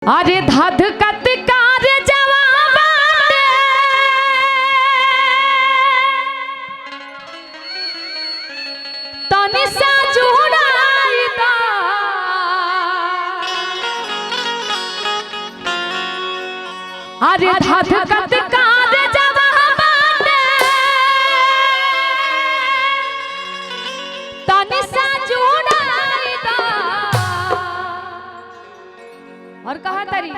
अरे धध कतकार जवाब तनि सा जुड़ाई दा अरे धध कतकार जवाब तनि सा जुड़ाई दा। और कहा तरी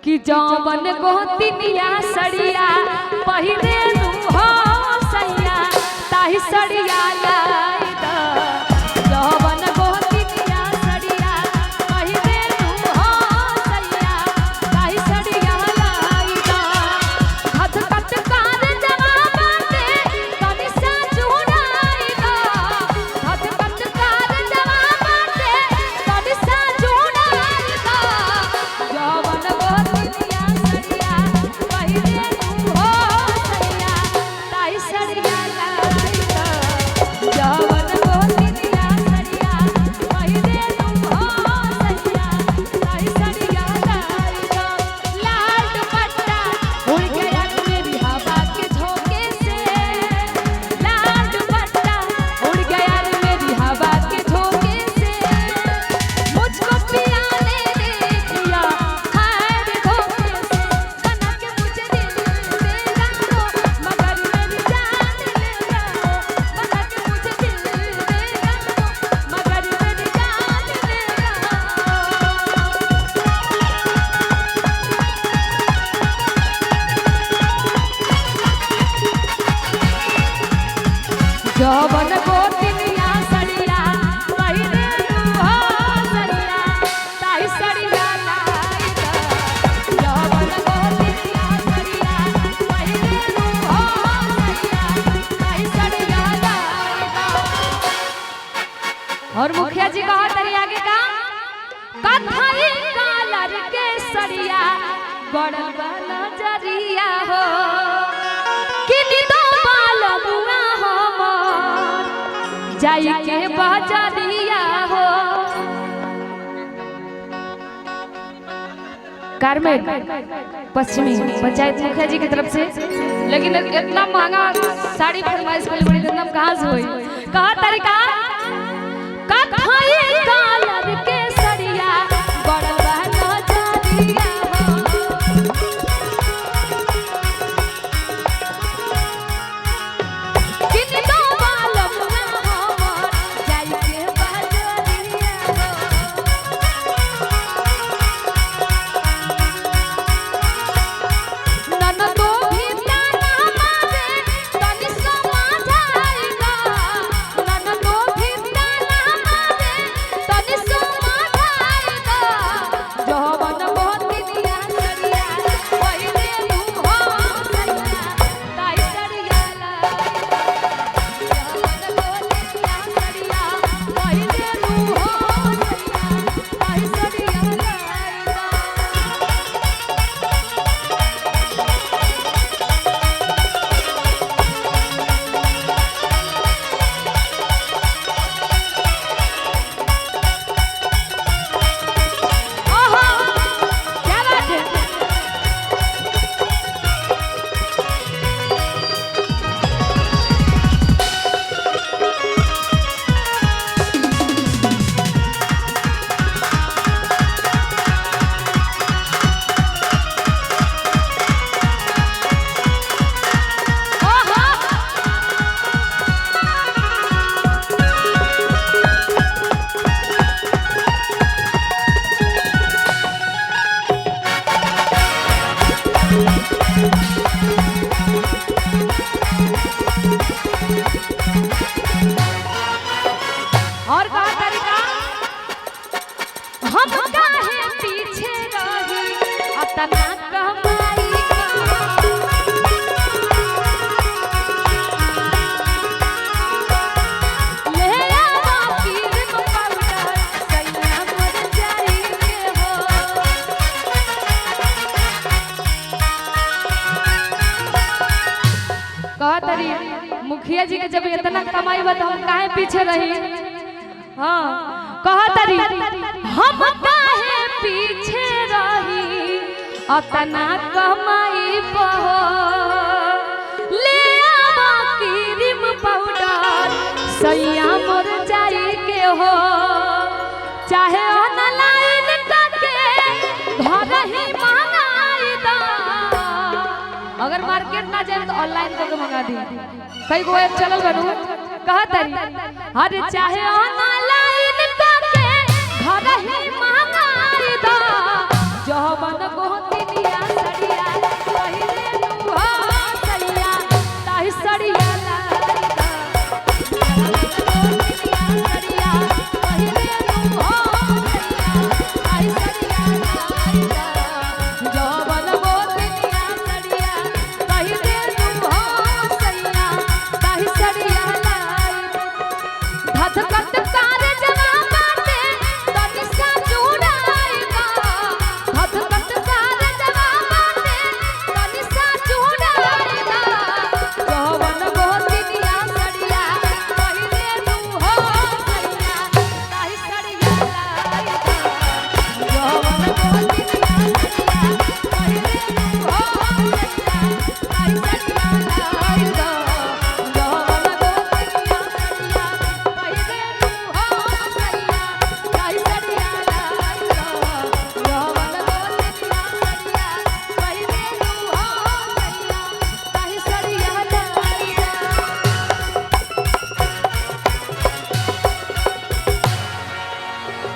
कि जौवन गोतिनिया सड़िया पहिरे नु हो सैया ताही सड़िया लाई दा। जौवन गोतिनिया सड़िया पहिरे नु हो सैया ताही सड़िया लाई दा। हथ कटकार जवाब दे तनि सा जुड़ाई दा। हथ कटकार जवाब दे तनि सा जुड़ाई दा। जौवन गोतिनिया सड़िया पहिरे नु हो सैया ताही सड़िया लाई दा। जौवन गोतिनिया सड़िया पहिरे नु हो सैया ताही सड़िया लाई दा। लाल दुपट्टा उड़ गया मेरी हवा के झोंके से। लाल दुपट्टा उड़ गया मेरी हवा के झोंके से। मुझको पिया ने देखिया खैर धोखे से। बना के मुझे दिल दे रखो मगर मेरी जान ले जाओ। बना के मुझे दिल दे रखो मगर मेरी जान ले जाओ। जौवन गोतिनिया सड़िया पहिरे नु हो सैया ताही सड़िया लाई दा। जौवन गोतिनिया सड़िया पहिरे नु हो सैया ताही सड़िया लाई दा। और मुखिया जी कहा तरी आगे का कथई कालर के सड़िया गड़बा नजरिया हो कि निदो बालमुआ हमर जाई के बजरिया हो। कारमेल पश्चिमी पंचायत मुखिया जी की तरफ से। लेकिन इतना महंगा साड़ी फरमाइश के लिए बड़ी दाम कहाँ से हुई। कहा तरीका कथई कालर के सड़िया गड़बा नजरिया हो किन दो बालमुआ हमर जाई के बजरिया हो। ननदो भी ताना मारे तनि समझाई दा। ननदो भी ताना मारे तनि समझाई दा। जौवन गोतिनिया सड़िया पहिरे नु हो सैया ताही सड़िया लाई दा। जौवन गोतिनिया सड़िया पहिरे नु हो सैया ताही सड़िया लाई दा। ओहो क्या बात है। ओहो और कहा तरीका हम काहे पीछे रही अतना कमाई का। ले आवा पीर को पाउडर सैया मर जाई के हो। कहा तरी मुखिया जी के जब इतना कमाई बा तो हम काहे पीछे रही। हाँ कहा तरी हम काहे पीछे रही अतना कमाई पहो ले आवा क्रीम पाउडर सैया मोर जाई के हो चाहे ऑनलाइन करके घर ही मंगाई दा अगर मार्केट ना जाए तो ऑनलाइन करके मंगा दी कई गो ऐप चलल बनू कहा तरी अरे चाहे ऑनलाइन करके घर ही